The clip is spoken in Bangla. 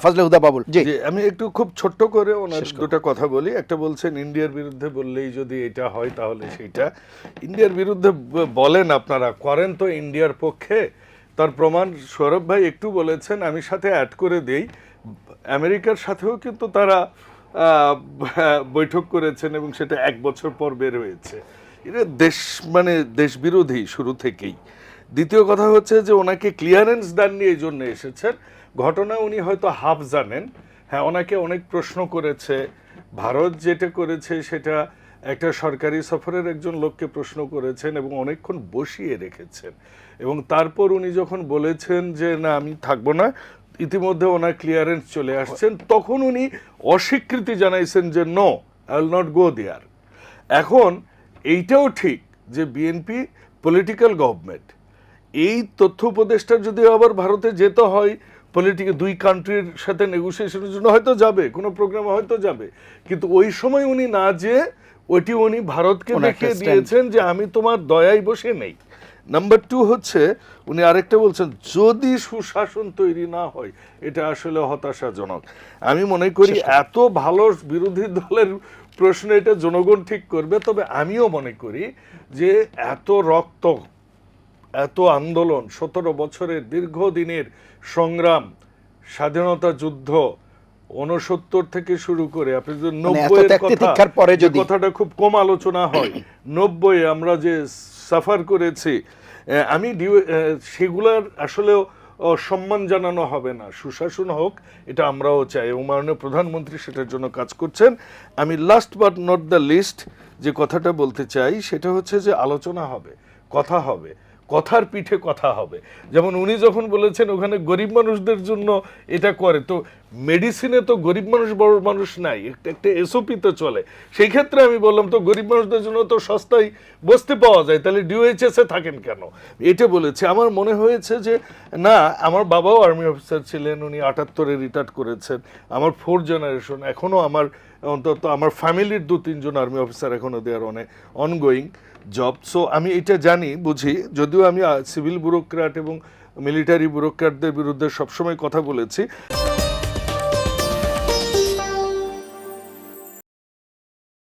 ফজলে হুদা বাবুল। জি, আমি একটু খুব ছোট্ট করে ওনার দুটো কথা বলি। একটা বলছেন ইন্ডিয়ার বিরুদ্ধে বললেই যদি এটা হয় তাহলে সেইটা ইন্ডিয়ার বিরুদ্ধে বলেন, আপনারা করেন তো ইন্ডিয়ার পক্ষে। তার প্রমাণ সৌরভ ভাই একটু বলেছেন, আমি সাথে অ্যাড করে দেই, আমেরিকার সাথেও কিন্তু তারা বৈঠক করেছেন এবং সেটা 1 বছর পর বের হয়েছে। এটা দেশ বিরোধী শুরু থেকেই। দ্বিতীয় কথা হচ্ছে যে ওনাকে ক্লিয়ারেন্স দেননি এই জন্য এসেছেন। ঘটনা উনি হয়তো হাফ জানেন। হ্যাঁ, ওনাকে অনেক প্রশ্ন করেছে। ভারত যেটা করেছে সেটা একটা সরকারি সফরের একজন লোককে প্রশ্ন করেছেন এবং অনেকক্ষণ বসিয়ে রেখেছেন, এবং তারপর উনি যখন বলেছেন যে না আমি থাকবো না, ইতিমধ্যে ওনার ক্লিয়ারেন্স চলে আসছেন, তখন উনি অস্বীকৃতি জানাইছেন যে no, I will not go there. এখন এইটাও ঠিক যে বিএনপি পলিটিক্যাল গভর্নমেন্ট, এই তথ্য উপদেষ্টার যদি আবার ভারতে যেতে হয় দুই কান্ট্রির সাথে নেগোসিয়েশনের জন্য, হয়তো যাবে, কোনো প্রোগ্রামে হয়তো যাবে, কিন্তু ওই সময় উনি না যেয়ে ওইটি উনি ভারতকে দেখিয়ে দিয়েছেন যে আমি তোমার দয়ায় বসে নেই। নাম্বার 2 হচ্ছে উনি আরেকটা বলছেন, যদি সুশাসন তৈরি না হয়, এটা আসলে হতাশাজনক। আমি মনে করি এত ভালো বিরোধী দলের প্রশ্ন এটা জনগণ ঠিক করবে, তবে আমিও মনে করি যে এত রক্ত, এত আন্দোলন, 17 বছরের দীর্ঘদিনের সংগ্রাম, স্বাধীনতা যুদ্ধ 69 থেকে শুরু করে আপনি যদি 90 কথাটা খুব কম আলোচনা হয়, 90 আমরা যে সাফার করেছি, আমি সেগুলার আসলেও সম্মান জানানো হবে না। সুশাসন হোক, এটা আমরাও চাই এবং মাননীয় প্রধানমন্ত্রী সেটার জন্য কাজ করছেন। আমি last but not the least যে কথাটা বলতে চাই সেটা হচ্ছে যে আলোচনা হবে, কথা হবে, কথার পিঠে কথা হবে। যেমন উনি যখন বলেছেন ওখানে গরিব মানুষদের জন্য এটা করে, তো মেডিসিনে তো গরিব মানুষ বড় মানুষ নাই, একটা এসওপি তো চলে। সেই ক্ষেত্রে আমি বললাম তো গরিব মানুষদের জন্য তো সস্তায় বসতে পাওয়া যায়, তাহলে ডিওএইচএস এ থাকেন কেন, এটা বলেছে। আমার মনে হয়েছে যে না, আমার বাবাও আর্মি অফিসার ছিলেন, উনি 78-এ রিটায়ার্ড করেছেন। আমার 4 জেনারেশন, এখনও আমার অন্তত আমার ফ্যামিলির 2-3 জন আর্মি অফিসার এখনও দেয়ার অনগোয়িং জব। সো আমি এটা জানি, বুঝি, যদিও আমি সিভিল ব্যুরোক্র্যাট এবং মিলিটারি ব্যুরোক্র্যাটদের বিরুদ্ধে সবসময় কথা বলেছি।